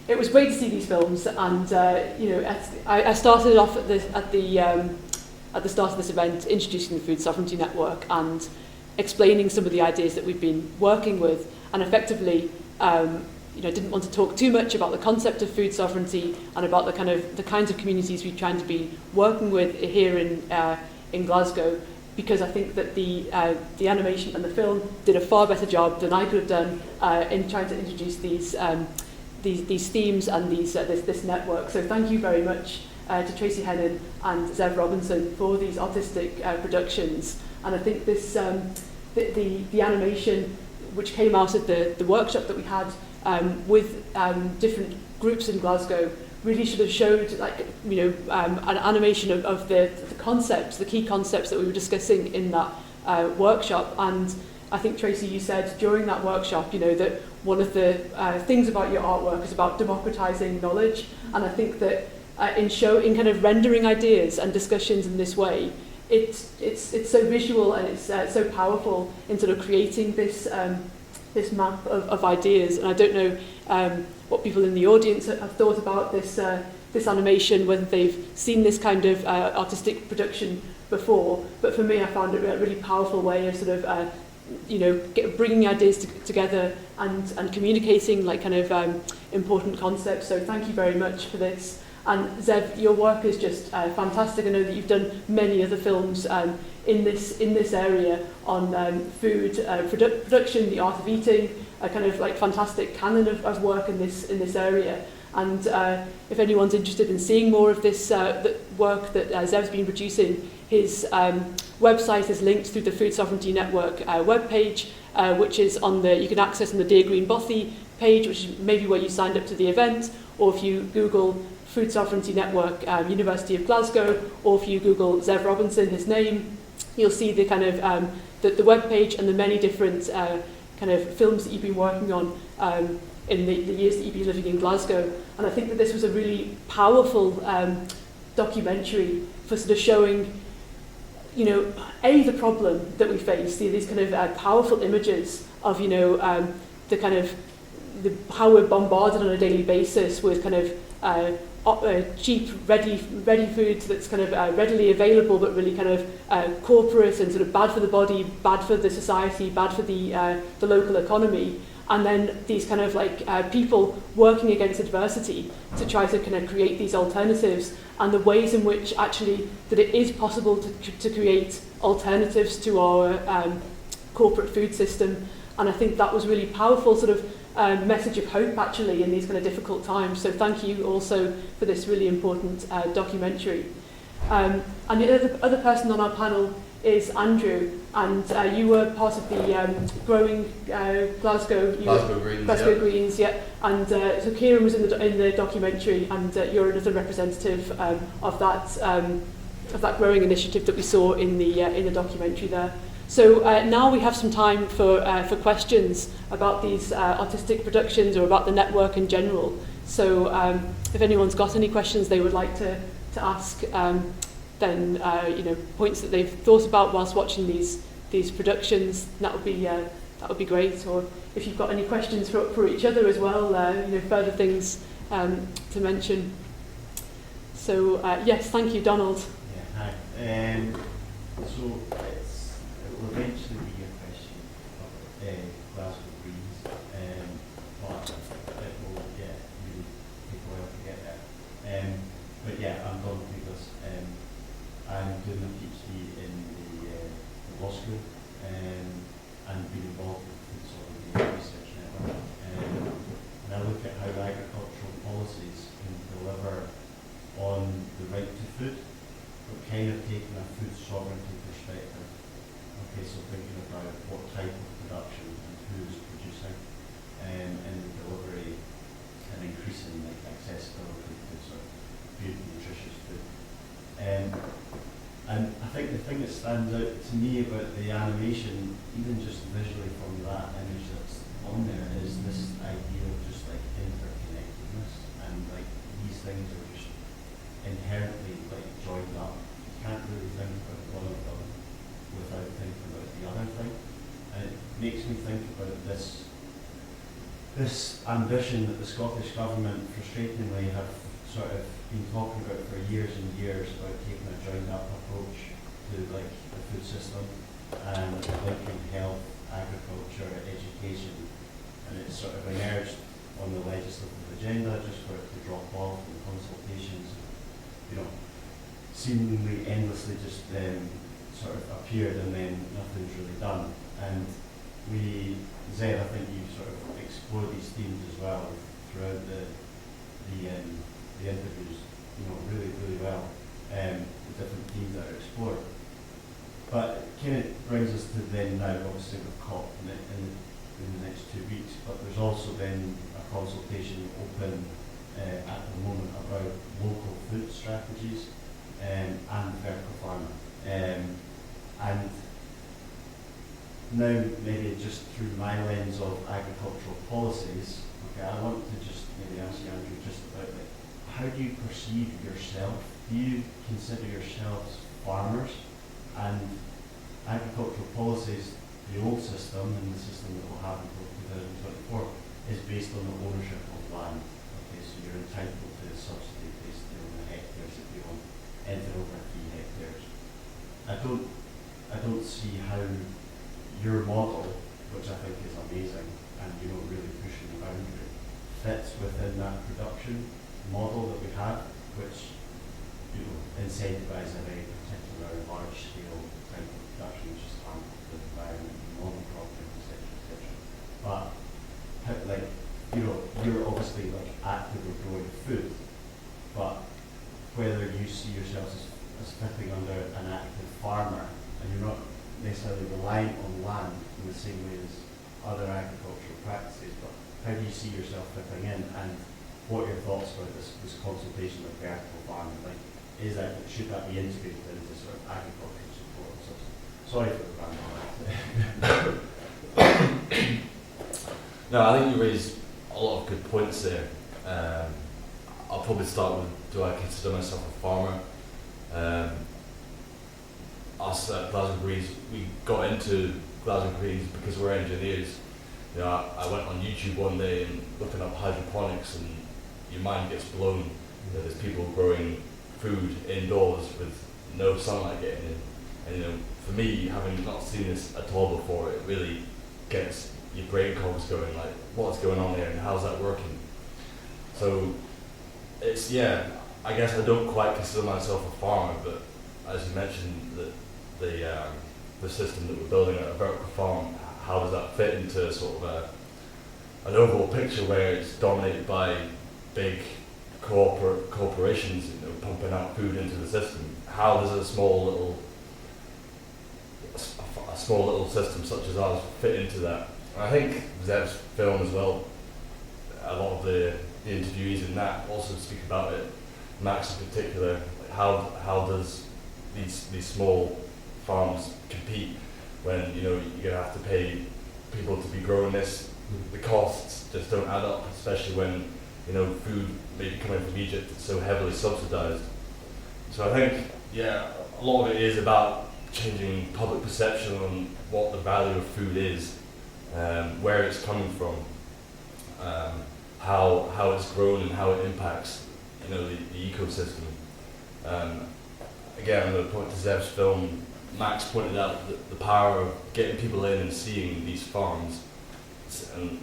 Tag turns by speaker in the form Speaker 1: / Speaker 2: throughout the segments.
Speaker 1: it was great to see these films, and I started off at the start of this event introducing the Food Sovereignty Network and explaining some of the ideas that we've been working with, and effectively didn't want to talk too much about the concept of food sovereignty and about the kinds of communities we're trying to be working with here in Glasgow, because I think that the animation and the film did a far better job than I could have done in trying to introduce these themes and this network. So thank you very much to Trasi Henen and Zev Robinson for these artistic productions. And I think this the animation which came out of the workshop that we had with different groups in Glasgow really should have showed an animation of the concepts, the key concepts that we were discussing in that workshop. And I think, Trasi, you said during that workshop, that one of the things about your artwork is about democratizing knowledge. And I think that in kind of rendering ideas and discussions in this way, it's so visual and it's so powerful in sort of creating this map of ideas. And I don't know what people in the audience have thought about this animation, whether they've seen this kind of artistic production before. But for me, I found it a really powerful way of sort of bringing ideas together and communicating important concepts. So thank you very much for this. And Zev, your work is just fantastic. I know that you've done many other films in this area on food production, the art of eating, a kind of fantastic canon of work in this area. And if anyone's interested in seeing more of this the work that Zev's been producing, his website is linked through the Food Sovereignty Network webpage, which is you can access on the Dear Green Bothy page, which is maybe where you signed up to the event, or if you Google Food Sovereignty Network, University of Glasgow, or if you Google Zev Robinson, his name, you'll see the kind of the webpage and the many different kind of films that you've been working on in the years that you've been living in Glasgow. And I think that this was a really powerful documentary for sort of showing, the problem that we face, these kind of powerful images of, the kind of how we're bombarded on a daily basis with kind of cheap, ready food that's kind of readily available, but really kind of corporate and sort of bad for the body, bad for the society, bad for the local economy. And then these kind of people working against adversity to try to kind of create these alternatives, and the ways in which actually that it is possible to create alternatives to our corporate food system. And I think that was really powerful sort of message of hope actually in these kind of difficult times. So thank you also for this really important documentary. And the other person on our panel is Andrew, and you were part of the growing Glasgow Greens, yeah. And so Kieran was in the documentary, and you're another representative of that growing initiative that we saw in the documentary there. So now we have some time for questions about these artistic productions or about the network in general. So if anyone's got any questions they would like to ask, then points that they've thought about whilst watching these productions, that would be great. Or if you've got any questions for each other as well, further things to mention. So yes, thank you, Donald.
Speaker 2: Yeah, hi. So it will eventually be a question of Glasgow Greens, but it will really take a while to get there. But yeah, I'm Donald Buglass. I'm doing a PhD in the law school and been involved with the Food Sovereignty Research Network. And I look at how agricultural policies can deliver on the right to food, but kind of taking a food sovereignty perspective. Okay, so thinking about what type of production and who's producing, and the delivery and increasing accessibility to sort of good, nutritious food. And I think the thing that stands out to me about the animation, even just visually from that image that's on there, is this idea of just interconnectedness, and these things are just inherently joined up. You can't really think about one of them without thinking about the other thing. And it makes me think about this this ambition that the Scottish Government frustratingly have sort of been talking about for years and years about taking a joined up approach to like the food system and linking health, agriculture, education, and it's sort of emerged on the legislative agenda just for it to drop off in consultations, you know, seemingly endlessly just sort of appeared and then nothing's really done. And Zev, I think you sort of explored these themes as well throughout the interviews, you know, really, really well, the different themes that are explored. But it kind of brings us to then now, obviously, with COP in the next 2 weeks, but there's also then a consultation open at the moment about local food strategies and vertical farming. And now, maybe just through my lens of agricultural policies, okay, I want to just maybe ask you, Andrew, just about like, how do you perceive yourself? Do you consider yourselves farmers? And agricultural policies, the old system and the system that will have until 2024 is based on the ownership of land. Okay, so you're entitled to a subsidy based on the hectares if you want, anything over 3 hectares. I don't see how your model, which I think is amazing and you know really pushing the boundary, fits within that production model that we have, which you know incentivises a very particular large scale type of production, which is harmful to the environment, monoculture, etc. But like you know, you're obviously like actively growing food, but whether you see yourselves as fitting under an active farmer and you're not necessarily reliant on land in the same way as other agricultural practices, but how do you see yourself fitting in, and what are your thoughts about this consultation of vertical farming? Like, should that be integrated into sort of agricultural support system? Sorry for the rambling.
Speaker 3: No, I think you raised a lot of good points there. I'll probably start with, do I consider myself a farmer? Us at Glasgow Greens, we got into Glasgow Greens because we're engineers. You know, I went on YouTube one day and looking up hydroponics, and your mind gets blown that there's people growing food indoors with no sunlight getting in. And you know, for me, having not seen this at all before, it really gets your brain cogs going, like, what's going on there and how's that working? So it's, yeah, I guess I don't quite consider myself a farmer, but as you mentioned, the system that we're building at a vertical farm, how does that fit into sort of an overall picture where it's dominated by big corporations, you know, pumping out food into the system? How does a small little system such as ours fit into that? And I think Zev's film as well, a lot of the interviewees in that also speak about it. Max in particular, like how does these small farms compete when you know you're gonna have to pay people to be growing this? The costs just don't add up, especially when you know food maybe coming from Egypt is so heavily subsidised. So I think, yeah, a lot of it is about changing public perception on what the value of food is, where it's coming from, how it's grown and how it impacts, you know, the ecosystem. Again, I'm going to point to Zev's film. Max pointed out the power of getting people in and seeing these farms, and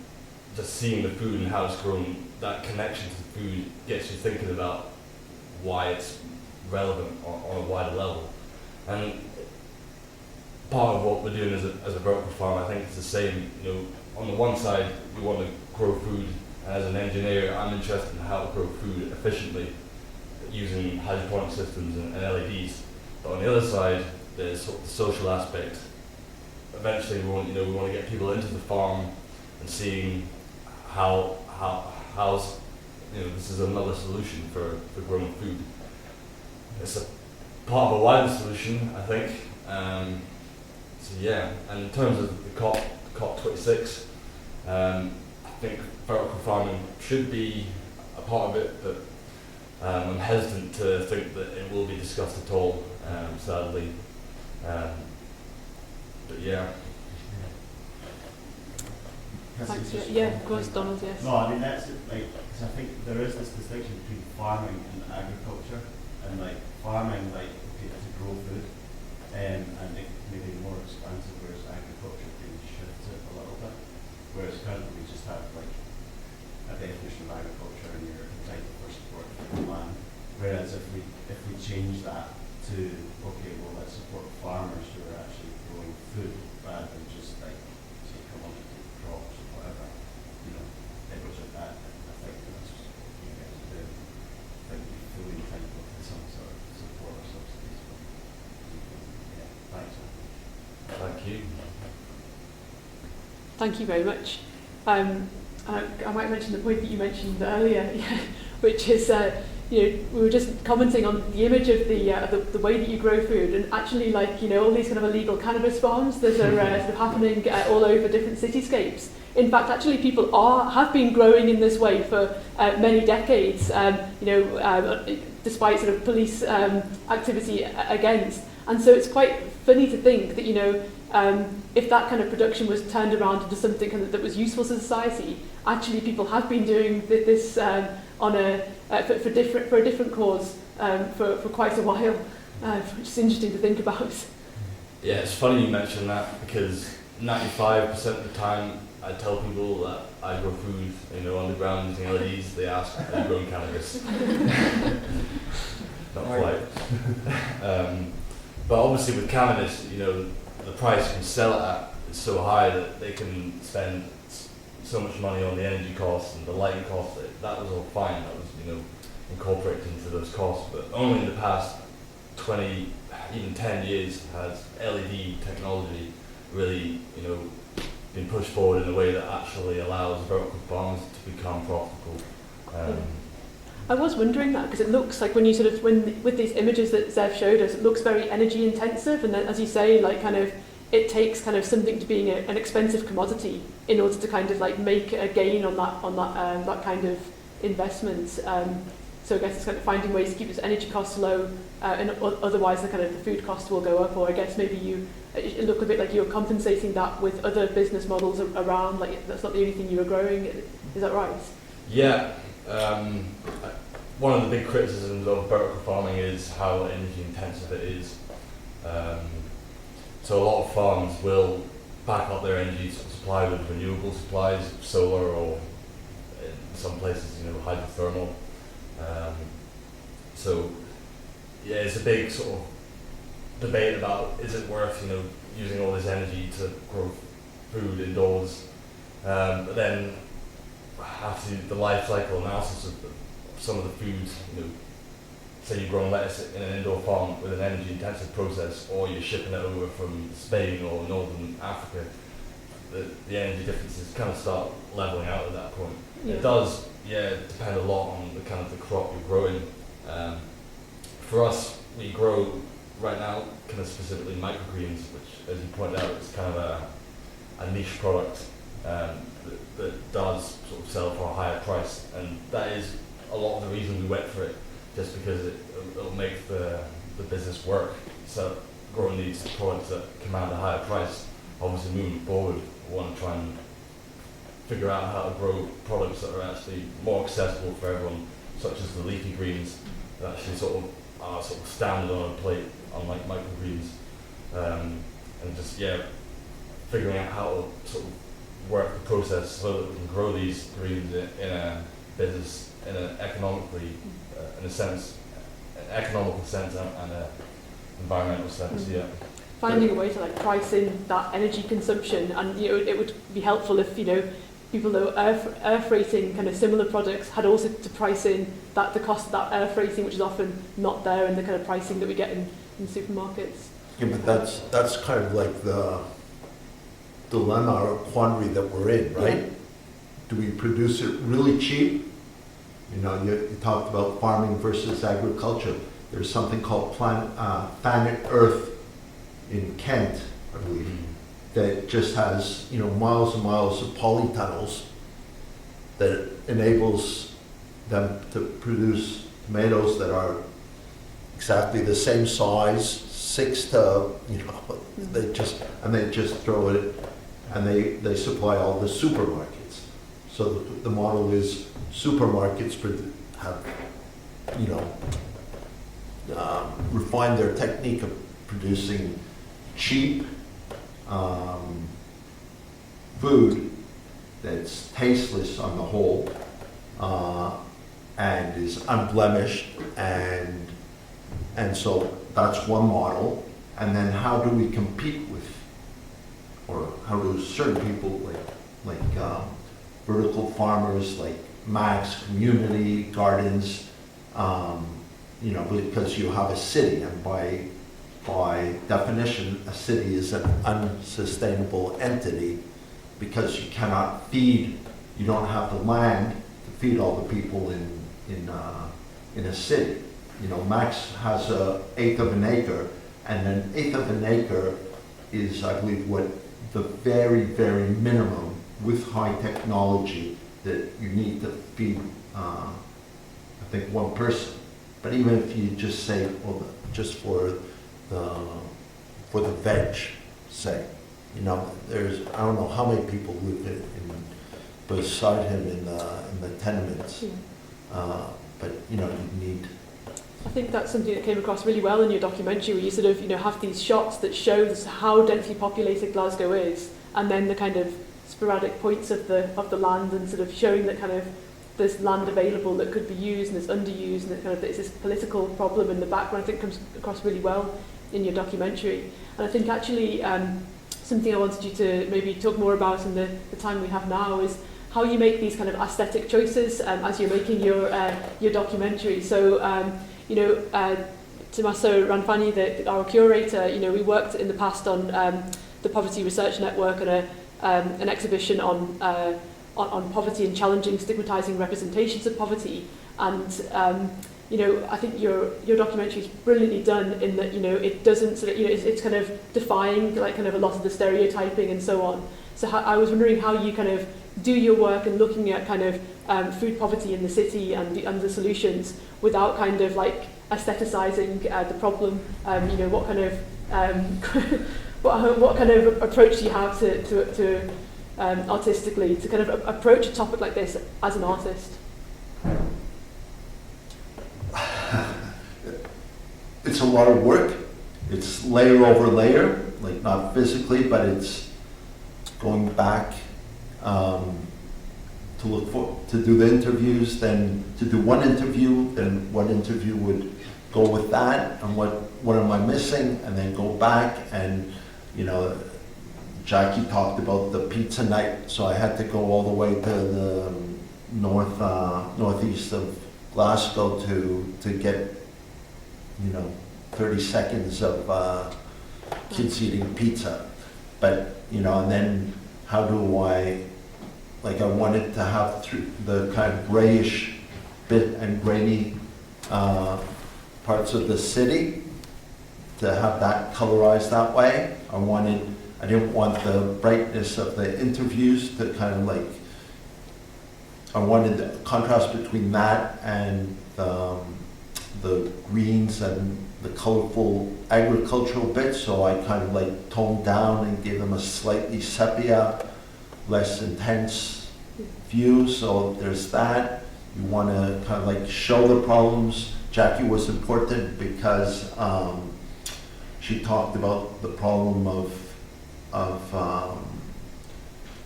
Speaker 3: just seeing the food and how it's grown. That connection to the food gets you thinking about why it's relevant on a wider level. And part of what we're doing as a vertical farm, I think it's the same. You know, on the one side, we want to grow food. As an engineer, I'm interested in how to grow food efficiently using hydroponic systems and LEDs. But on the other side, there's sort of the social aspect. Eventually, we want to get people into the farm and seeing how's this is another solution for growing food. It's a part of a wider solution, I think. So yeah, and in terms of the COP26, I think vertical farming should be a part of it, but I'm hesitant to think that it will be discussed at all, sadly. But yeah.
Speaker 1: Thanks. Yeah, of course, Donald. Yes.
Speaker 2: No, I mean that's it, like, because I think there is this distinction between farming and agriculture, and like farming, like okay, to grow food, and it may be more expensive, whereas agriculture really shifts it a little bit. Whereas currently we just have like a definition of agriculture, and you're entitled for support for the land. Whereas if we change that to okay, well let's support farmers who are actually growing food rather than just like say commodity crops or whatever, you know, it was at that. I think that's what you guys are doing. I think we fully entitled to some sort of support or subsidies. But, yeah, thanks.
Speaker 3: Thank you.
Speaker 1: Thank you very much. I might mention the point that you mentioned earlier, which is, we were just commenting on the image of the way that you grow food, and actually, like, all these kind of illegal cannabis farms that are sort of happening all over different cityscapes. In fact, actually, people have been growing in this way for many decades. Despite sort of police activity against, and so it's quite funny to think that if that kind of production was turned around into something kind of that was useful to society, actually people have been doing this on for a different cause for quite a while, which is interesting to think about.
Speaker 3: Yeah, it's funny you mention that, because 95% of the time I tell people that I grow food, underground using LEDs. They ask, "Are you growing cannabis?" Not quite. But obviously with cannabis, the price you can sell it at is so high that they can spend so much money on the energy costs and the lighting costs. That was all fine. That was, incorporated into those costs. But only in the past 20, even 10 years has LED technology really, been pushed forward in a way that actually allows vertical farms to become profitable.
Speaker 1: I was wondering that, because it looks like when with these images that Zev showed us, it looks very energy intensive, and then, as you say, like it takes kind of something to being an expensive commodity in order to kind of like make a gain on that kind of investment. So I guess it's kind of finding ways to keep its energy costs low, and otherwise the food costs will go up. Or I guess maybe it looked a bit like you were compensating that with other business models around. Like that's not the only thing you were growing. Is that right?
Speaker 3: Yeah. One of the big criticisms of vertical farming is how energy intensive it is. So a lot of farms will back up their energy supply with renewable supplies, solar, or in some places, hydrothermal. So yeah, it's a big sort of debate about, is it worth using all this energy to grow food indoors, but then after the life cycle analysis of some of the foods, say you're growing lettuce in an indoor farm with an energy intensive process, or you're shipping it over from Spain or Northern Africa, the energy differences kind of start leveling out at that point.
Speaker 1: Yeah.
Speaker 3: It does, depend a lot on the kind of the crop you're growing. For us, we grow right now kind of specifically microgreens, which, as you pointed out, is kind of a niche product that does sort of sell for a higher price, and that is a lot of the reason we went for it, just because it'll make the business work. So growing these products that command a higher price, obviously moving forward, we want to try and figure out how to grow products that are actually more accessible for everyone, such as the leafy greens that actually sort of are sort of standard on a plate, unlike microgreens, and just figuring out how to sort of work the process so that we can grow these greens in a business, in an economically, in a sense, an economical sense and an environmental sense. Yeah.
Speaker 1: Finding a way to like price in that energy consumption, and it would be helpful if people that were air freighting kind of similar products had also to price in the cost of that air freighting, which is often not there in the kind of pricing that we get in supermarkets.
Speaker 4: Yeah, but that's kind of like the dilemma or quandary that we're in, right? Yeah. Do we produce it really cheap? You talked about farming versus agriculture. There's something called Planet Earth in Kent, I believe, that just has miles and miles of polytunnels that enables them to produce tomatoes that are exactly the same size, 6 to they just throw it and they supply all the supermarkets. So the model is supermarkets have, you know, refined their technique of producing cheap food that's tasteless on the whole, and is unblemished, and so that's one model. And then how do we compete with, or how do certain people like vertical farmers like Max Community Gardens, you know, because you have a city, and by definition, a city is an unsustainable entity because you cannot feed, you don't have the land to feed all the people in a city. You know, Max has an eighth of an acre, and an eighth of an acre is, I believe, what the very, very minimum with high technology that you need to feed, I think, one person. But even if you just say, well, just for the veg, say, you know, there's, I don't know how many people live beside him in the tenements, but you know, you need.
Speaker 1: I think that's something that came across really well in your documentary, where you sort of, you know, have these shots that show this, how densely populated Glasgow is, and then the kind of sporadic points of the land, and sort of showing that kind of there's land available that could be used and it's underused, and it kind of there's this political problem in the background. I think comes across really well in your documentary. And I think actually something I wanted you to maybe talk more about in the time we have now is how you make these kind of aesthetic choices as you're making your documentary. So you know, Tommaso Ranfani, our curator, you know, we worked in the past on the Poverty Research Network and an exhibition on poverty and challenging stigmatizing representations of poverty. And you know, I think your documentary is brilliantly done in that, you know, it doesn't sort of, you know, it's kind of defying like kind of a lot of the stereotyping and so on. So I was wondering how you kind of do your work and looking at kind of food poverty in the city and the solutions without kind of like aestheticizing the problem. You know, what kind of what kind of approach do you have to artistically to kind of approach a topic like this as an artist?
Speaker 4: It's a lot of work. It's layer over layer, like not physically, but it's going back to do the interviews, then to do one interview, then what interview would go with that, and what am I missing, and then go back. And you know, Jackie talked about the pizza night, so I had to go all the way to the northeast of Glasgow to get, you know, 30 seconds of kids eating pizza. But you know, and then how do I wanted to have through the kind of grayish bit and grainy parts of the city, to have that colorized that way. I didn't want the brightness of the interviews to kind of like, I wanted the contrast between that and the greens and the colorful agricultural bits, so I kind of like toned down and gave them a slightly sepia, less intense view. So there's that. You want to kind of like show the problems. Jackie was important because she talked about the problem of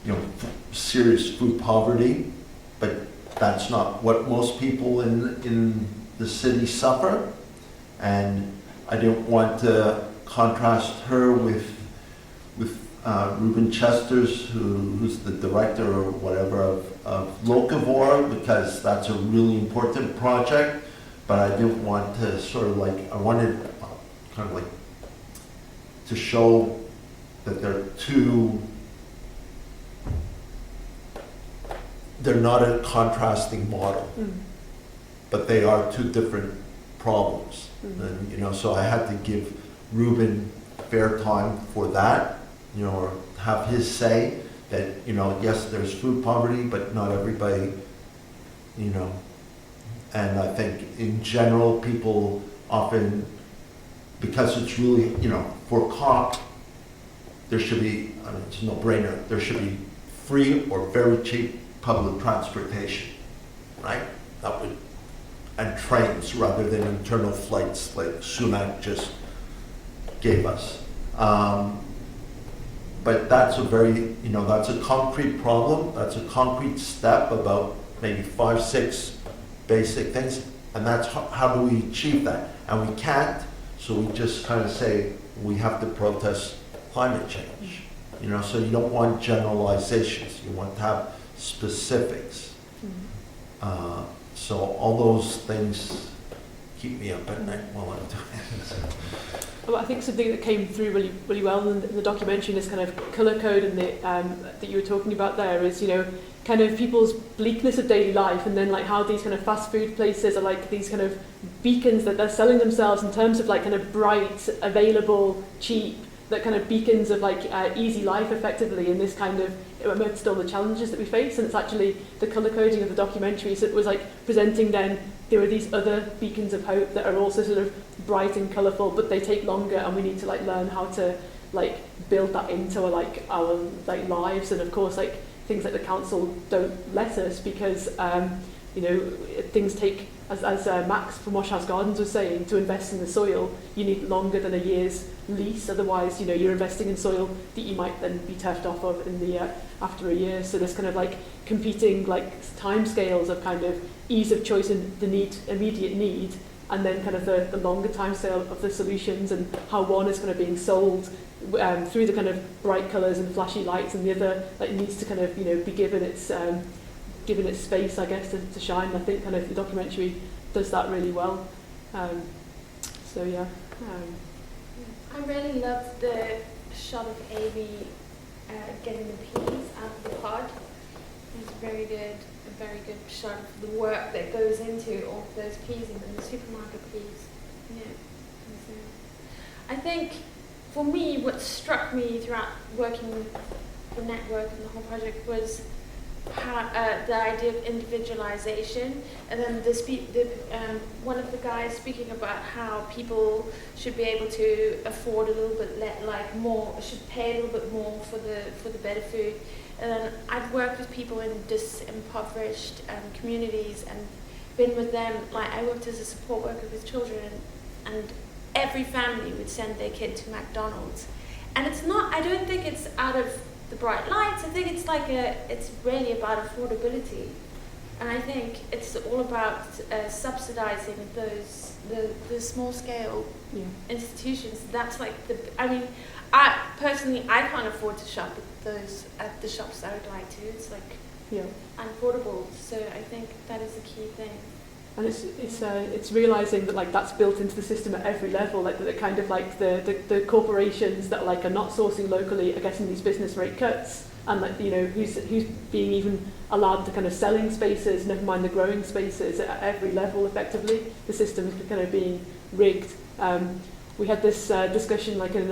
Speaker 4: you know, serious food poverty, but that's not what most people in the city suffer. And I didn't want to contrast her with Ruben Chesters, who's the director or whatever of Locavore, because that's a really important project. But I didn't want to sort of like, I wanted kind of like to show that they're not a contrasting model, but they are two different problems. And you know, so I had to give Ruben fair time for that, you know, or have his say that, you know, yes, there's food poverty, but not everybody, you know. And I think in general, people often, because it's really, you know, for COP, there should be, I mean, it's a no-brainer, there should be free or very cheap public transportation, right? That would, and trains rather than internal flights like Sunak just gave us. But that's a very, that's a concrete problem, that's a concrete step about maybe 5, 6 basic things, and that's how do we achieve that? And we can't, so we just kind of say we have to protest climate change. So you don't want generalizations, you want to have specifics. So all those things keep me up at night while I'm doing it.
Speaker 1: Well, I think something that came through really, really well in the documentary, this kind of colour code and that you were talking about there is, kind of people's bleakness of daily life, and then like how these kind of fast food places are like these kind of beacons that they're selling themselves in terms of like kind of bright, available, cheap, that kind of beacons of like easy life effectively in this kind of, amidst all the challenges that we face. And it's actually the colour coding of the documentary, so it was like presenting then there are these other beacons of hope that are also sort of bright and colourful, but they take longer, and we need to like learn how to like build that into our like lives. And of course like things like the council don't let us, because things take, as Max from Wash House Gardens was saying, to invest in the soil you need longer than a year's lease, otherwise you're investing in soil that you might then be turfed off of in the after a year. So there's kind of like competing like timescales of kind of ease of choice and the immediate need, and then kind of the longer timescale of the solutions, and how one is kind of being sold through the kind of bright colours and flashy lights, and the other like needs to kind of be given its space, I guess, to shine. I think kind of the documentary does that really well. So yeah.
Speaker 5: I really loved the shot of Amy getting the peas out of the pod. It was a very good shot of the work that goes into all of those peas and the supermarket peas. Yeah. I think for me, what struck me throughout working with the network and the whole project was how, the idea of individualization, and then one of the guys speaking about how people should be able to afford a little bit should pay a little bit more for the better food. And then I've worked with people in disimpoverished communities and been with them. Like I worked as a support worker with children, and every family would send their kid to McDonald's, and it's not. I don't think it's out of the bright lights. I think it's it's really about affordability, and I think it's all about subsidizing the small scale institutions. That's like I personally can't afford to shop at the shops I would like to. It's unaffordable. So I think that is a key thing.
Speaker 1: And it's realizing that like that's built into the system at every level, like the kind of like the corporations that like are not sourcing locally are getting these business rate cuts, and like who's being even allowed to kind of selling spaces, never mind the growing spaces at every level. Effectively, the system is kind of being rigged. We had this discussion like in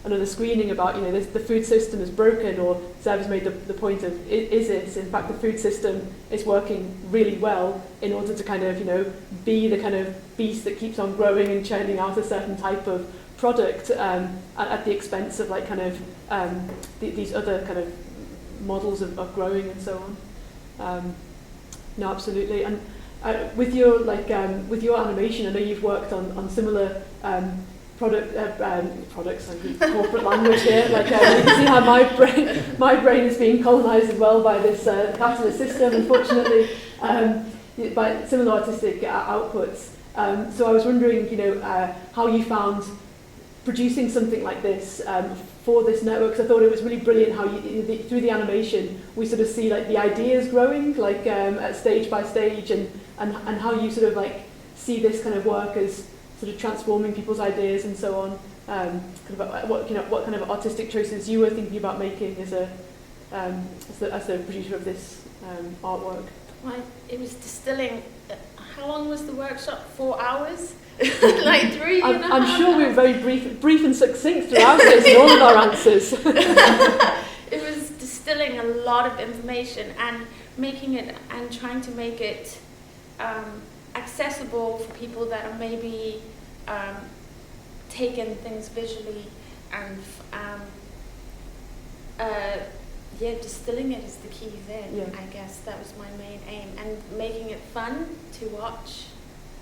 Speaker 1: another screening about the food system is broken, or Zev has made the point of is it in fact the food system is working really well in order to kind of be the kind of beast that keeps on growing and churning out a certain type of product at the expense of like kind of these other kind of models of growing and so on. No, absolutely. And with your animation, I know you've worked on similar products, like corporate language here. Like you can see how my brain is being colonised as well by this capitalist system, unfortunately, by similar artistic outputs. So I was wondering, how you found producing something like this for this network. Because I thought it was really brilliant how through the animation we sort of see like the ideas growing, like at stage by stage, and how you sort of like see this kind of work as sort of transforming people's ideas and so on. What kind of artistic choices you were thinking about making as the producer of this artwork?
Speaker 5: Well, it was distilling. How long was the workshop? 4 hours? Like 3 and a half
Speaker 1: I'm sure we were very brief and succinct throughout this in all of our answers.
Speaker 5: It was distilling a lot of information and making it and trying to make it accessible for people that are maybe taking things visually and distilling it is the key thing.
Speaker 1: Yeah.
Speaker 5: I guess that was my main aim, and making it fun to watch.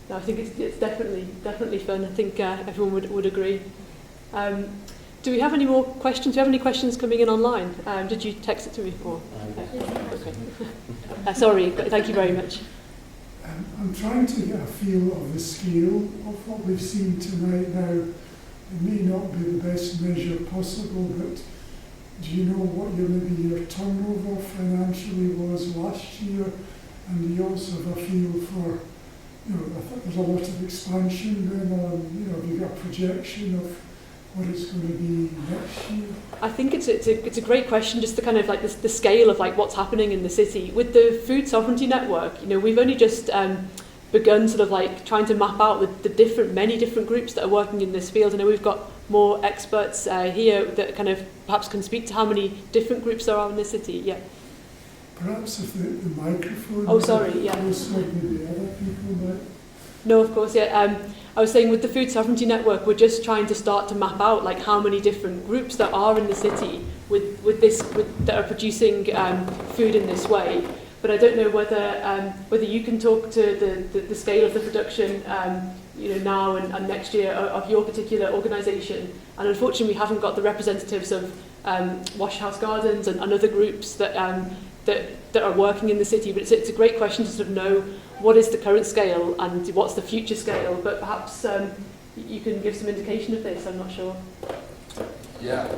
Speaker 1: No, I think it's definitely fun. I think everyone would agree. Do we have any more questions? Do you have any questions coming in online? Did you text it to me? Or? Okay. Sorry, thank you very much.
Speaker 6: I'm trying to get a feel of the scale of what we've seen tonight now. It may not be the best measure possible, but do you know what maybe your turnover financially was last year? And do you also have a feel for, I think there's a lot of expansion going on, have you got a projection of what it's going to be next year?
Speaker 1: I think it's a great question, just the kind of like the scale of like what's happening in the city with the Food Sovereignty Network. We've only just begun sort of like trying to map out the many different groups that are working in this field. I know we've got more experts here that kind of perhaps can speak to how many different groups there are in the city. Yeah.
Speaker 6: Perhaps if the microphone.
Speaker 1: Oh, sorry. Yeah.
Speaker 6: Also, maybe other people might.
Speaker 1: No, of course. Yeah. I was saying with the Food Sovereignty Network, we're just trying to start to map out like how many different groups there are in the city that are producing food in this way. But I don't know whether you can talk to the scale of the production now and next year of your particular organisation. And unfortunately, we haven't got the representatives of Wash House Gardens and other groups that are working in the city. But it's a great question to sort of know what is the current scale and what's the future scale. But perhaps you can give some indication of this. I'm not sure.
Speaker 3: Yeah,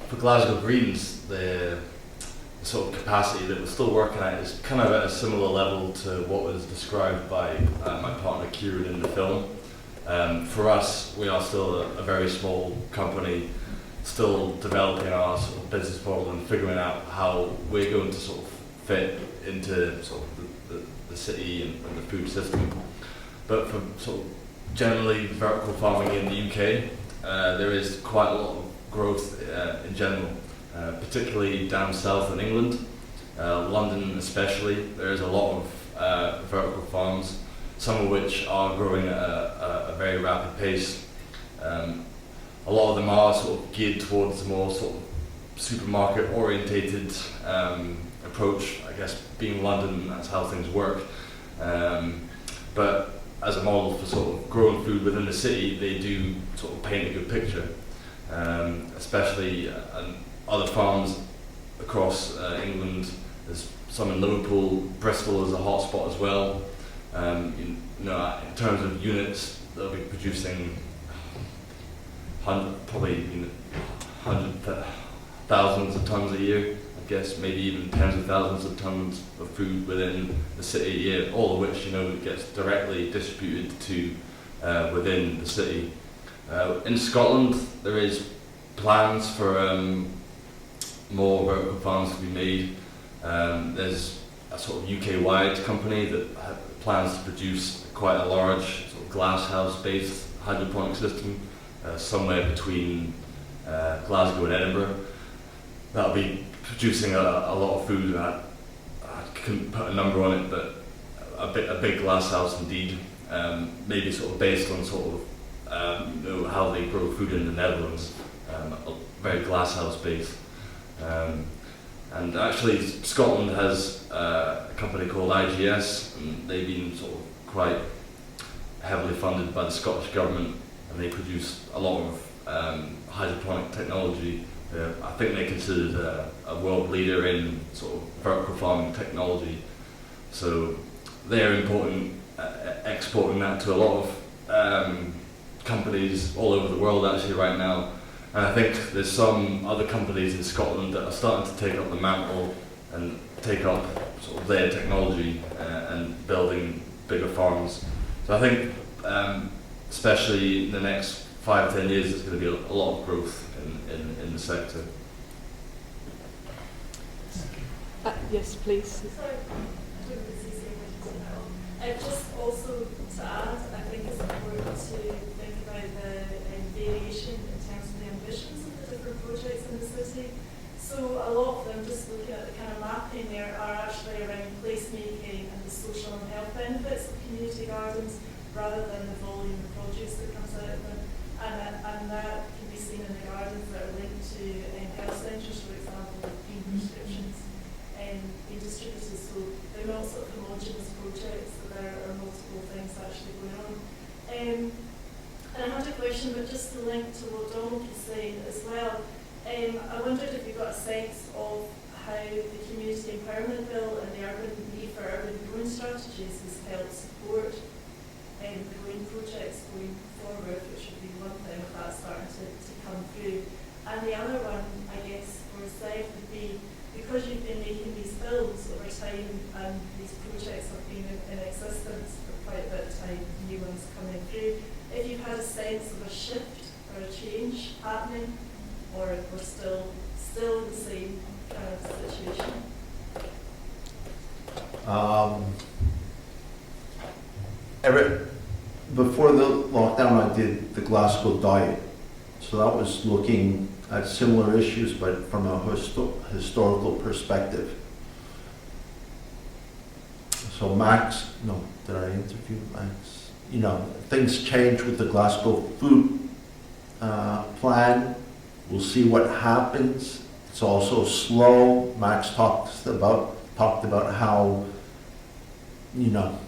Speaker 3: for Glasgow Greens, the sort of capacity that we're still working at is kind of at a similar level to what was described by my partner Kieran in the film. For us, we are still a very small company, still developing our sort of business model and figuring out how we're going to sort of fit into sort of the city and the food system. But for sort of generally vertical farming in the UK, there is quite a lot of growth in general. Particularly down south in England, London especially, there is a lot of vertical farms, some of which are growing at a very rapid pace. A lot of them are sort of geared towards the more sort of supermarket orientated approach. I guess being London, that's how things work. But as a model for sort of growing food within the city, they do sort of paint a good picture, especially other farms across England. There's some in Liverpool, Bristol is a hotspot as well. In terms of units, they'll be producing thousands of tons a year. I guess maybe even tens of thousands of tons of food within the city a year, all of which gets directly distributed to within the city. In Scotland, there is plans for more vertical farms to be made. There's a sort of UK-wide company that plans to produce quite a large sort of glass house-based hydroponic system somewhere between Glasgow and Edinburgh. That'll be producing a lot of food. I couldn't put a number on it, but a big glass house indeed. Maybe sort of based on sort of how they grow food in the Netherlands, very glass house based. And actually Scotland has a company called IGS, and they've been sort of quite heavily funded by the Scottish government, and they produce a lot of hydroponic technology. I think they're considered a world leader in sort of vertical farming technology. So they're exporting that to a lot of companies all over the world actually right now. And I think there's some other companies in Scotland that are starting to take up the mantle and take up sort of their technology and building bigger farms. So I think especially in the next 5-10 years there's going to be a lot of growth in the sector.
Speaker 1: Yes, please.
Speaker 7: Sorry, just also to add, I think it's important to think about the variation in terms of the ambitions of the different projects in the city. So a lot of them, just looking at the kind of mapping there, are actually around placemaking and the social and health benefits of community gardens rather than the volume of produce that comes out of them. And now in the gardens that are linked to health centres, for example, with green prescriptions being distributed. So they're not sort of homogenous projects, that there are multiple things actually going on. And I had a question, but just to link to what Donald was saying as well, I wondered if you got a sense of how the Community Empowerment Bill and the Need for Urban Growing Strategies has helped support the growing projects going forward, which would be one thing if that's starting to come through. And the other one, I guess, for Zev would be, because you've been making these bills over time and these projects have been in existence for quite a bit of time, new ones coming through, if you've had a sense of a shift or a change happening, or if we're still in the same kind of situation.
Speaker 4: Before the lockdown, I did the Glasgow diet. So that was looking at similar issues, but from a historical perspective. So Max, no, did I interview Max? You know, things change with the Glasgow food plan. We'll see what happens. It's also slow. Max talked about how, you know,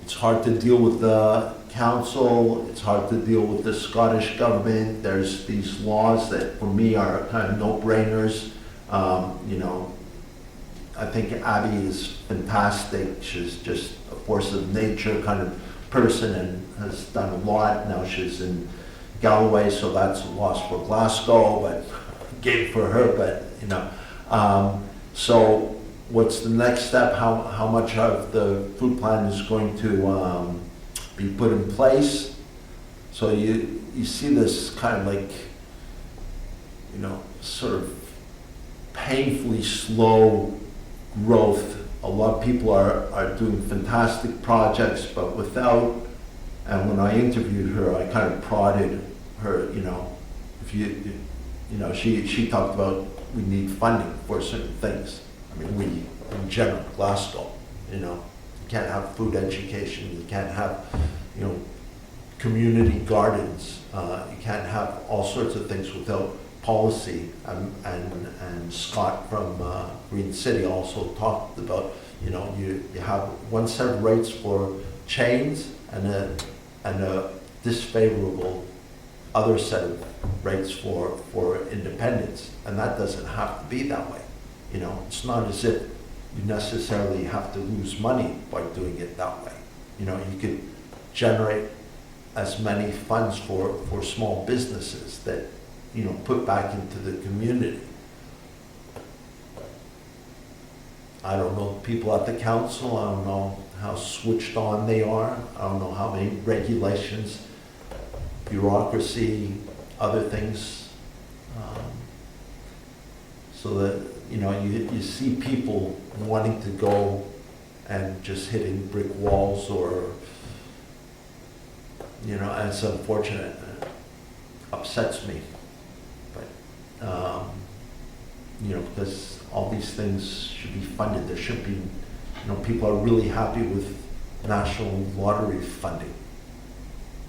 Speaker 4: it's hard to deal with the council, it's hard to deal with the Scottish government. There's these laws that for me are kind of no-brainers. You know, I think Abby is fantastic. She's just a force of nature kind of person and has done a lot. Now she's in Galloway, so that's a loss for Glasgow, but game for her, but you know. So what's the next step? How much of the food plan is going to be put in place? So you see this kind of like, you know, sort of painfully slow growth. A lot of people are doing fantastic projects, but without, and when I interviewed her, I kind of prodded her, you know, if you know, she talked about we need funding for certain things. I mean, we, in general, Glasgow, you know, you can't have food education, you can't have, you know, community gardens, you can't have all sorts of things without policy. And Scott from Green City also talked about, you know, you have one set of rates for chains and a disfavorable other set of rates for independents, and that doesn't have to be that way. You know, it's not as if you necessarily have to lose money by doing it that way. You know, you could generate as many funds for small businesses that, you know, put back into the community. I don't know people at the council, I don't know how switched on they are, I don't know how many regulations, bureaucracy, other things, so that, you know, you see people wanting to go and just hitting brick walls, or, you know, and it's unfortunate, it upsets me, but, you know, because all these things should be funded. There should be, you know, people are really happy with national lottery funding.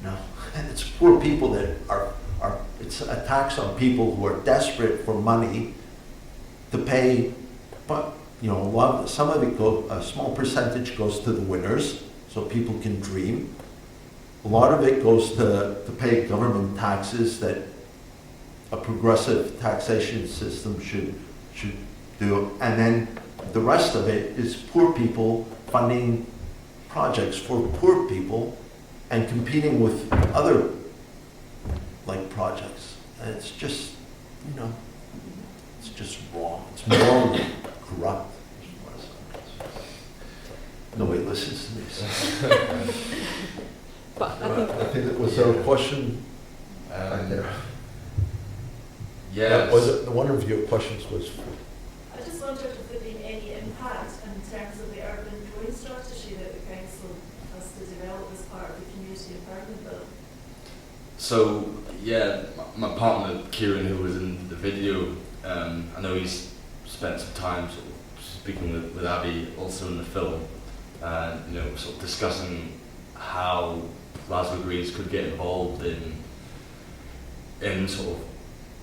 Speaker 4: No, and it's poor people that are, it's a tax on people who are desperate for money to pay, but, you know, some of it a small percentage goes to the winners, so people can dream. A lot of it goes to pay government taxes that a progressive taxation system should do, and then the rest of it is poor people funding projects for poor people and competing with other like projects. And it's just, you know, it's just wrong. It's morally corrupt. Nobody listens to me. So.
Speaker 1: But
Speaker 4: I think that was our question right there.
Speaker 3: Yeah.
Speaker 4: Was it one of your questions was?
Speaker 7: I just wondered if there been any impact in terms of the urban growing strategy that the council has to develop as part of the Community Empowerment Bill.
Speaker 3: So yeah, my partner Kieran, who was in the video, I know he's spent some time sort of speaking with Abby, also in the film, and you know, sort of discussing how Glasgow Greens could get involved in sort of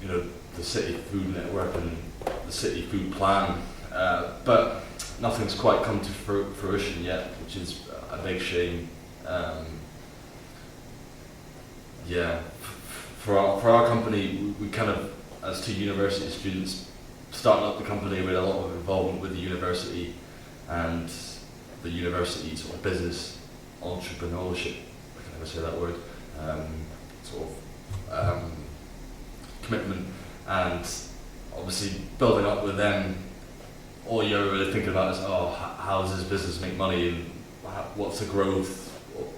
Speaker 3: the city food network and the city food plan, but nothing's quite come to fruition yet, which is a big shame. For our company, we kind of, as two university students, starting up the company with a lot of involvement with the university and the university sort of business entrepreneurship, I can never say that word, commitment, and obviously building up with them. All you're really thinking about is, how does this business make money, and what's the growth,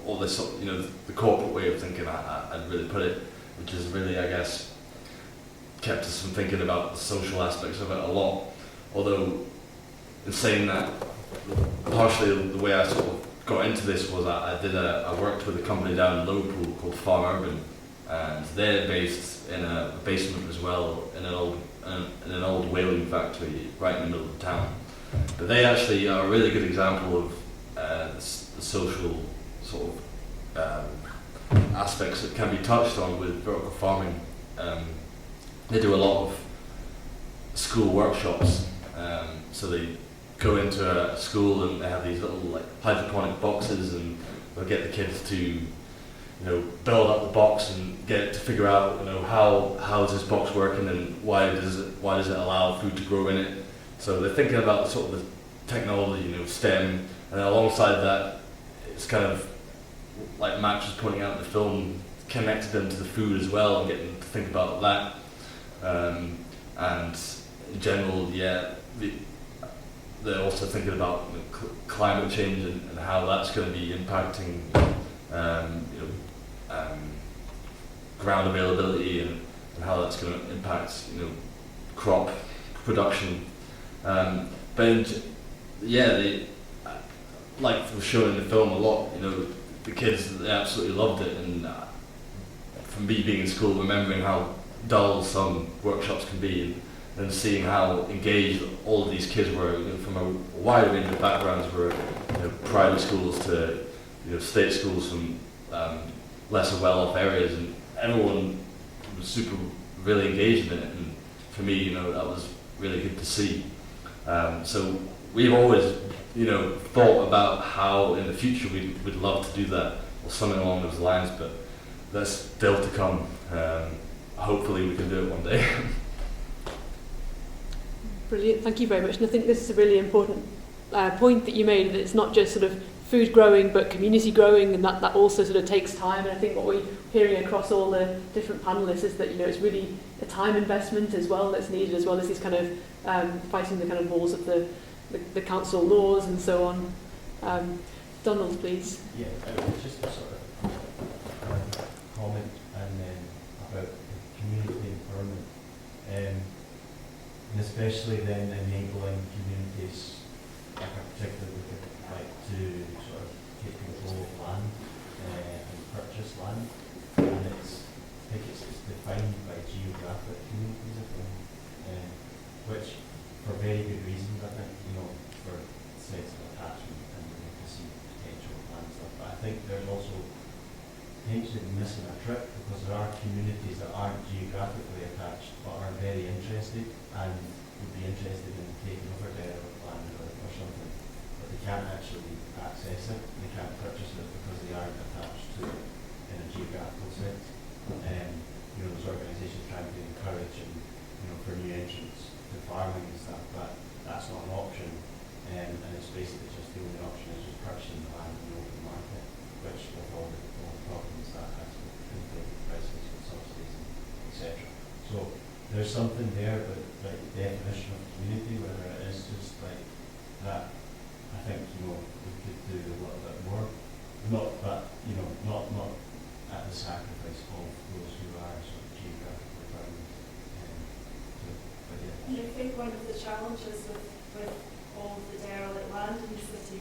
Speaker 3: all this sort of, the corporate way of thinking, I'd really put it, which has really, I guess, kept us from thinking about the social aspects of it a lot. Although, in saying that, partially the way I sort of got into this was I worked with a company down in Liverpool called Farm Urban, and they're based in a basement as well, in an old whaling factory right in the middle of the town. But they actually are a really good example of the social sort of aspects that can be touched on with vertical farming. They do a lot of school workshops, so they go into a school and they have these little hydroponic boxes, and they'll get the kids to build up the box and get to figure out how is this box working and why does it allow food to grow in it. So they're thinking about sort of the technology, STEM, and then alongside that, it's kind of like Max was pointing out in the film, connected them to the food as well and getting them to think about that. And in general, they're also thinking about climate change and how that's going to be impacting ground availability and how that's going to impact crop production. They, like was shown in the film a lot, the kids, they absolutely loved it, and from me being in school, remembering how dull some workshops can be, and seeing how engaged all of these kids were, from a wide range of backgrounds, were private schools to state schools from lesser well-off areas, and everyone was really engaged in it, and for me, that was really good to see. So we've always, thought about how in the future we'd love to do that, or something along those lines, but that's still to come. Hopefully we can do it one day.
Speaker 1: Brilliant, thank you very much. And I think this is a really important point that you made, that it's not just sort of food growing, but community growing, and that also sort of takes time. And I think what we're hearing across all the different panellists is that it's really a time investment as well that's needed, as well as these kind of fighting the kind of walls of the council laws and so on. Donald, please.
Speaker 2: Yeah, just a sort of comment and then about community empowerment, and especially then enabling communities, like I particularly would like to sort of take control of land and purchase land, and I think it's defined by geographic communities, which for very good reasons, I think, for sense of attachment and to see potential land stuff. But I think there's also potentially missing a trick, because there are communities that aren't geographically attached but are very interested and would be interested in taking over their land or something, but they can't actually access it, they can't purchase it because they aren't attached to it in a geographical sense. Those organisations trying to encourage and for new entrants to farming and stuff, but that's not an option, and it's basically just the only option is just purchasing the land in the open market, which with all the problems that has with inflated prices and subsidies, etc. So there's something there, but like the definition of community, whether it is just like that, I think we could do a little bit more. Not at the sacrifice of those who are sort of geographically bound.
Speaker 7: I think one of the challenges with all of the derelict land in the city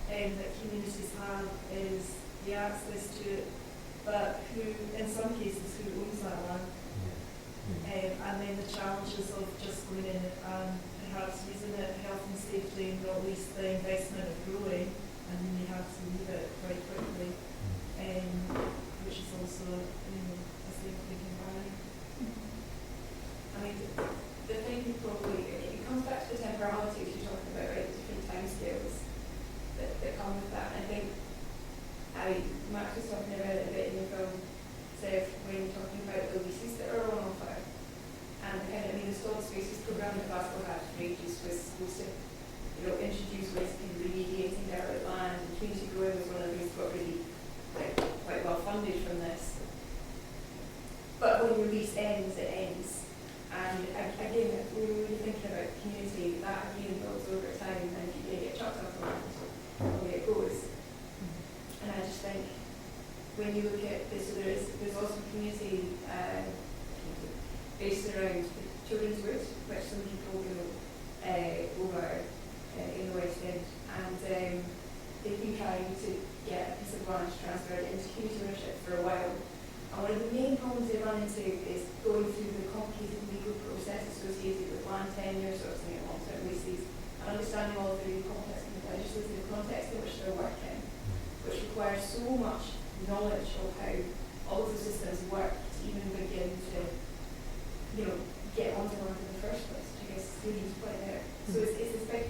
Speaker 7: that communities have is the access to it, but in some cases, who owns that land? And then the challenges of just going in and perhaps using it health and safety, and not least the investment of growing, and then you have to leave it quite quickly, which is also a significant barrier.
Speaker 8: programme that Glasgow had for ages was supposed to, introduce ways of kind of remediating derelict land, and community growing was one of the things that got really quite well funded from this. But when your lease ends, it ends. And again, we were really thinking about community, that again builds over time, and if you get chucked off the land, the way it goes. And I just think, when you look at this, so there's also community based around the children's route, which some people go over in the West End, and they've been trying to get a piece of land transferred into community ownership for a while. And one of the main problems they run into is going through the complicated legal process associated with land tenure, sorting out long-term leases, and understanding all of the really complex legislative context in which they're working, which requires so much knowledge of how all of the systems work to even begin to, get onto land in the first place, which I guess Stephen's point there. So it's this big,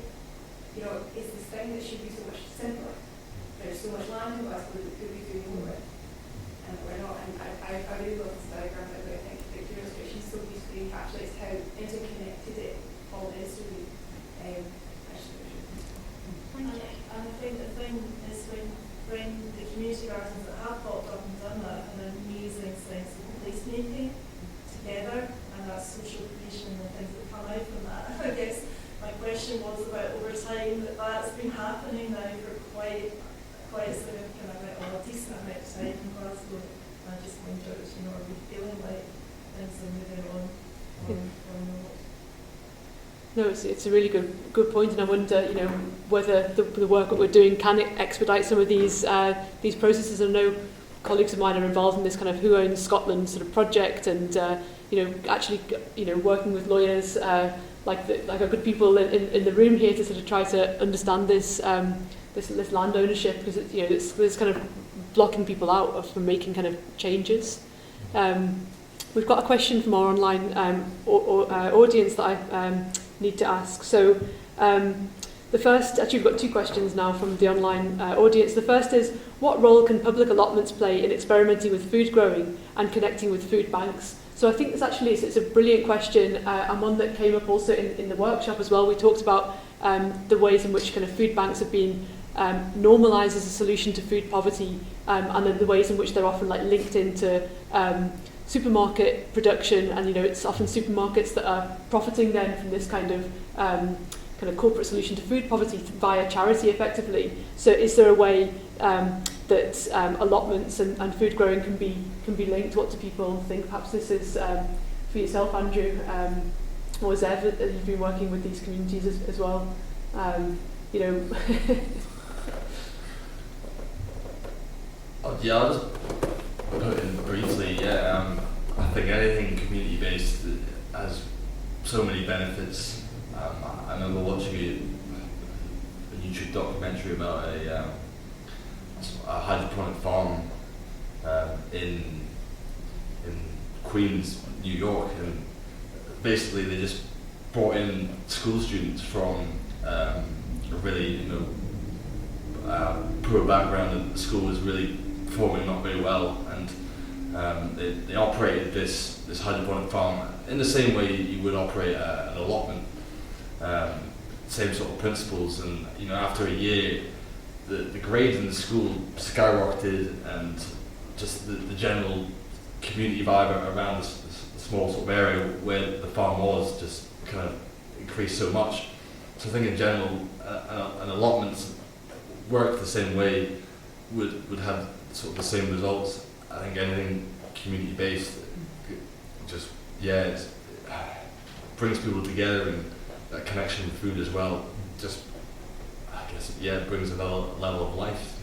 Speaker 8: it's this thing that should be so much simpler. There's so much land in Glasgow that could be doing more with. And we're not, and I really love this diagram, but I think the illustration so beautifully encapsulates how interconnected it all is really.
Speaker 7: And I think the thing is when the community gardens that have popped up and done that have an amazing sense of placemaking together, and that social cohesion and the things that come out from that. I guess my question was about over time that's been happening now for quite a significant amount, or a decent amount of time in Glasgow. I just wondered, are we feeling like things are moving on or not?
Speaker 1: No, it's a really good point, and I wonder, whether the work that we're doing can expedite some of these processes. I know colleagues of mine are involved in this kind of Who Owns Scotland sort of project, and actually working with lawyers like our good people in the room here to sort of try to understand this this land ownership, because it's kind of blocking people out from making kind of changes. We've got a question from our online audience that I need to ask. So the first, actually we've got two questions now from the online audience. The first is, what role can public allotments play in experimenting with food growing and connecting with food banks? So I think it's a brilliant question, and one that came up also in the workshop as well. We talked about the ways in which kind of food banks have been normalised as a solution to food poverty, and then the ways in which they're often linked into supermarket production, and it's often supermarkets that are profiting then from this kind of corporate solution to food poverty via charity, effectively. So is there a way that allotments and food growing can be linked? What do people think? Perhaps this is for yourself, Andrew, or Zev, you've been working with these communities as well.
Speaker 3: I'll just put in briefly. I think anything community-based has so many benefits. I remember watching a YouTube documentary about a hydroponic farm in Queens, New York, and basically they just brought in school students from a really poor background, and the school was really performing not very well, and they operated this hydroponic farm in the same way you would operate an allotment, same sort of principles. And after a year, the grades in the school skyrocketed, and just the general community vibe around this small sort of area where the farm was just kind of increased so much. So I think in general, an allotment worked the same way, would have sort of the same results. I think anything community based it brings people together, and that connection with food as well it brings another level of life.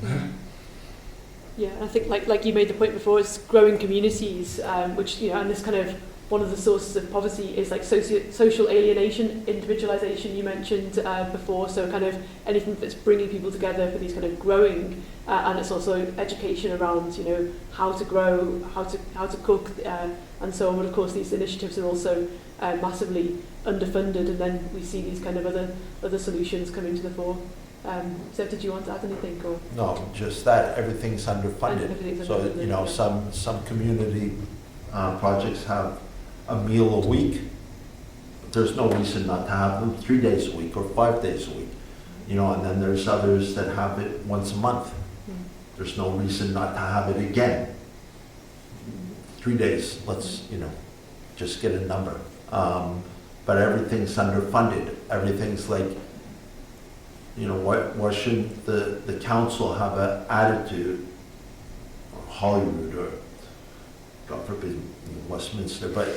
Speaker 1: Yeah, I think like you made the point before, it's growing communities, which and this kind of one of the sources of poverty is social alienation, individualization you mentioned before. So kind of anything that's bringing people together for these kind of growing, and it's also education around how to grow, how to cook, and so on. But of course, these initiatives are also massively underfunded, and then we see these kind of other solutions coming to the fore. So did you want to add anything? Or?
Speaker 4: No, just that everything's underfunded. So some community projects have a meal a week, there's no reason not to have them 3 days a week or 5 days a week. You know, and then there's others that have it once a month. There's no reason not to have it again. 3 days, let's, you know, just get a number. But everything's underfunded. Everything's like, you know, why shouldn't the council have an attitude, or Hollywood, or God forbid, Westminster, but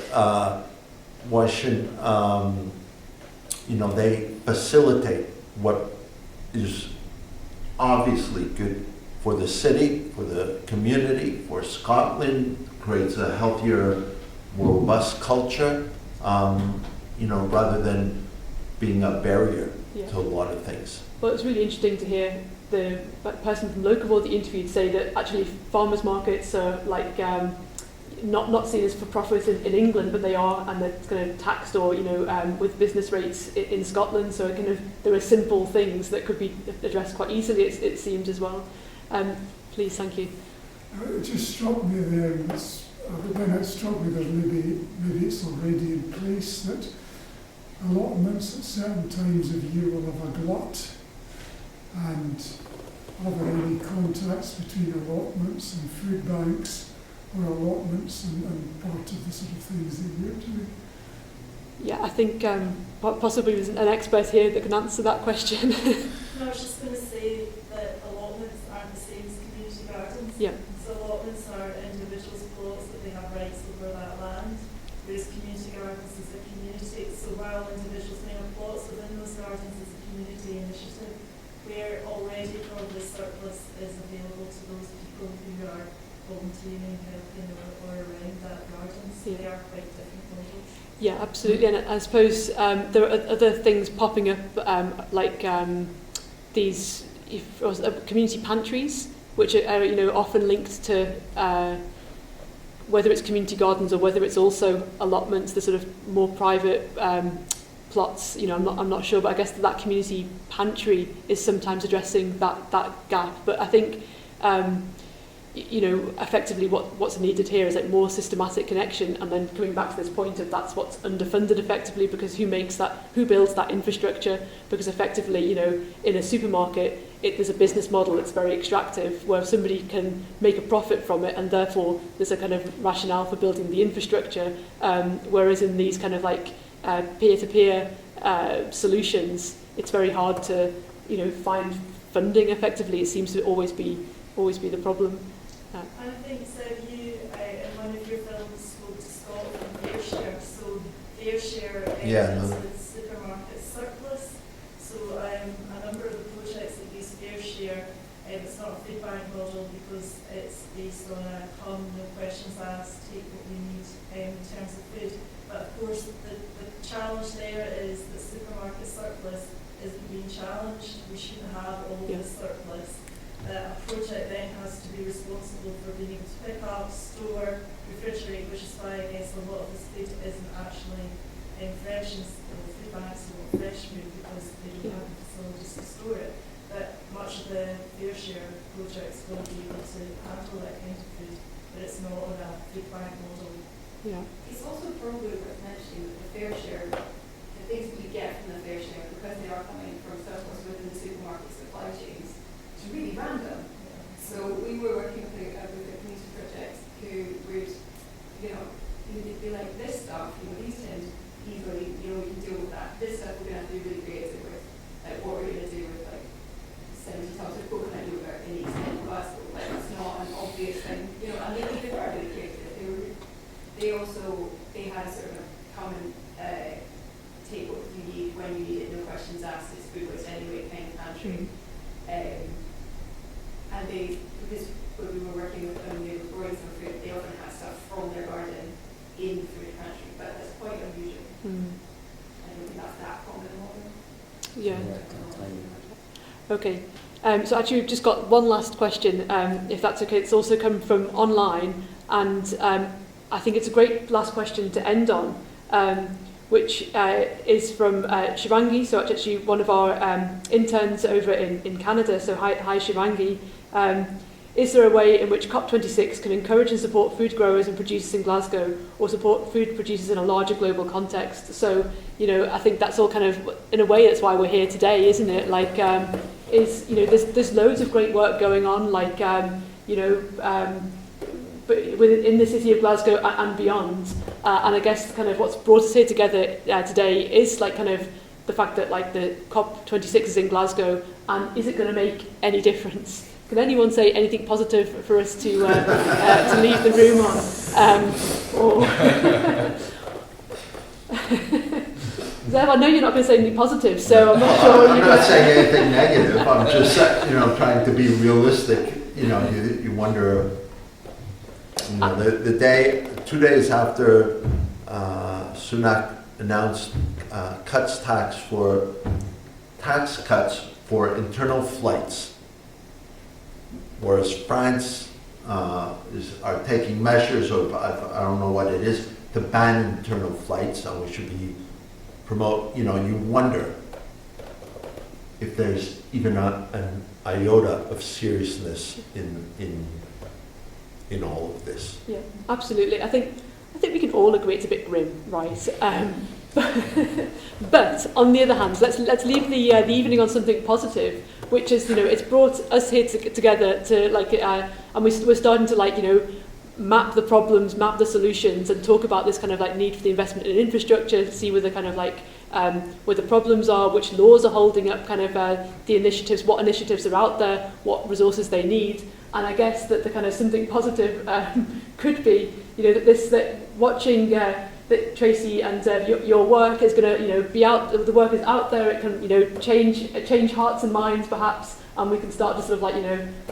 Speaker 4: why shouldn't, you know, they facilitate what is obviously good for the city, for the community, for Scotland, creates a healthier, more robust culture, you know, rather than being a barrier to a lot of things.
Speaker 1: Well, it's really interesting to hear the person from Local that you interviewed say that actually farmers markets are like not seen as for profit in England, but they are, and they're kind of taxed or, you know, with business rates in Scotland. So kind of there are simple things that could be addressed quite easily, it seems as well. Please, thank you.
Speaker 6: It just struck me there, and then it struck me that maybe it's already in place, that allotments at certain times of year will have a glut, and are there any contacts between allotments and food banks, or allotments and part of the sort of things that you're doing?
Speaker 1: Yeah, I think possibly there's an expert here that can answer that question.
Speaker 7: No, I was just going to say that allotments aren't the same as community gardens.
Speaker 1: Yeah.
Speaker 7: So allotments are individuals' plots that they have rights over that land, whereas community gardens is a community. So while individuals may have plots within those gardens, it's a community initiative where already probably surplus is available to those people who are volunteering, helping or around that garden. So they are quite different models.
Speaker 1: Yeah, absolutely. And I suppose there are other things popping up, like these community pantries, which are, you know, often linked to whether it's community gardens or whether it's also allotments, the sort of more private plots. You know, I'm not sure, but I guess that community pantry is sometimes addressing that gap. But I think you know, effectively what's needed here is like more systematic connection, and then coming back to this point of that's what's underfunded effectively, because who builds that infrastructure? Because effectively, you know, in a supermarket, there's a business model that's very extractive, where somebody can make a profit from it, and therefore there's a kind of rationale for building the infrastructure, whereas in these kind of like peer-to-peer solutions, it's very hard to, you know, find funding effectively. It seems to always be the problem.
Speaker 7: I think, Zev, you in one of your films spoke to Scotland Fair Share. So Fair Share is the supermarket surplus. So a number of the projects that use Fair Share, it's not a food bank model because it's based on a come, no questions asked, take what we need in terms of food. But of course, the challenge there is that supermarket surplus isn't being challenged. We shouldn't have all the surplus. A project then has to be responsible for being able to pick up, store, refrigerate, which is why I guess a lot of this food isn't actually fresh, and food banks want fresh food because they don't have the facilities to store it. But much of the Fair Share projects will be able to handle that kind of food, but it's not on a food bank model.
Speaker 1: Yeah.
Speaker 8: It's also probably worth mentioning that the Fair Share, the things that you get from the Fair Share, because they are coming from surplus within the supermarket supply chains, it's really random. So we were working with a community project who would, you know, they'd be like, this stuff, you know, these tend easily, you know, we can deal with that. This stuff we're going to have to be really creative with. Like, what we're going to do with, like, 70 tons of coconut yogurt in East End, Glasgow. Like, it's not an obvious thing, you know, and they were really creative. They had sort of come and take what you need when you need it, no questions asked, it's food waste anyway kind of pantry. And because when we were working with them, they were growing some food, they often had stuff from their garden in the food pantry, but that's quite unusual. I don't think that's that common model.
Speaker 1: Yeah. Okay. So actually we've just got one last question, if that's okay. It's also come from online, and I think it's a great last question to end on, which is from Shivangi, so actually one of our interns over in Canada. So hi Shivangi. Is there a way in which COP26 can encourage and support food growers and producers in Glasgow, or support food producers in a larger global context? So, you know, I think that's all kind of, in a way, that's why we're here today, isn't it? Like, there's loads of great work going on, like, but in the city of Glasgow and beyond. And I guess kind of what's brought us here together today is like kind of the fact that like the COP26 is in Glasgow, and is it going to make any difference? Can anyone say anything positive for us to leave the room on? Zev, I know you're not going to say anything positive, so I'm not sure.
Speaker 4: I'm not saying anything negative. I'm just, trying to be realistic. You wonder. The day, 2 days after Sunak announced tax cuts for internal flights, whereas France are taking measures, or I don't know what it is, to ban internal flights, and we should be you wonder if there's even an iota of seriousness in all of this.
Speaker 1: Yeah, absolutely. I think we can all agree it's a bit grim, right? But on the other hand, let's leave the evening on something positive, which is, it's brought us here together to like, and we're starting to like, map the problems, map the solutions, and talk about this kind of like need for the investment in infrastructure, to see where the kind of like where the problems are, which laws are holding up kind of the initiatives, what initiatives are out there, what resources they need. And I guess that the kind of something positive could be, that watching that Trasi and your work is going to, be out. The work is out there. It can, change hearts and minds, perhaps, and we can start to sort of like,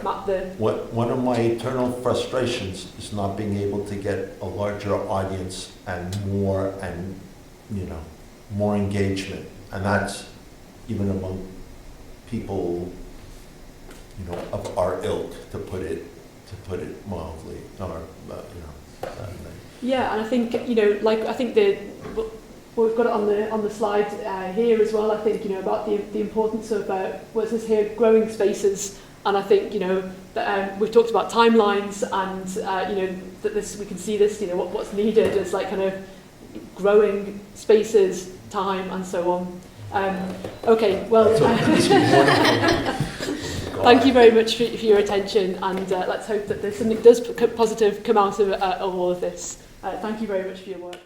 Speaker 1: map the.
Speaker 4: One of my eternal frustrations is not being able to get a larger audience and more engagement, and that's even among people, of our ilk, to put it mildly, or
Speaker 1: Yeah, and I think I think we've got it on the slide here as well. I think about the importance of what says here, growing spaces, and I think that we've talked about timelines, and that we can see this what's needed is like kind of growing spaces, time, and so on. Okay, well. Thank you very much for your attention, and let's hope that there's something positive come out of all of this. Thank you very much for your work.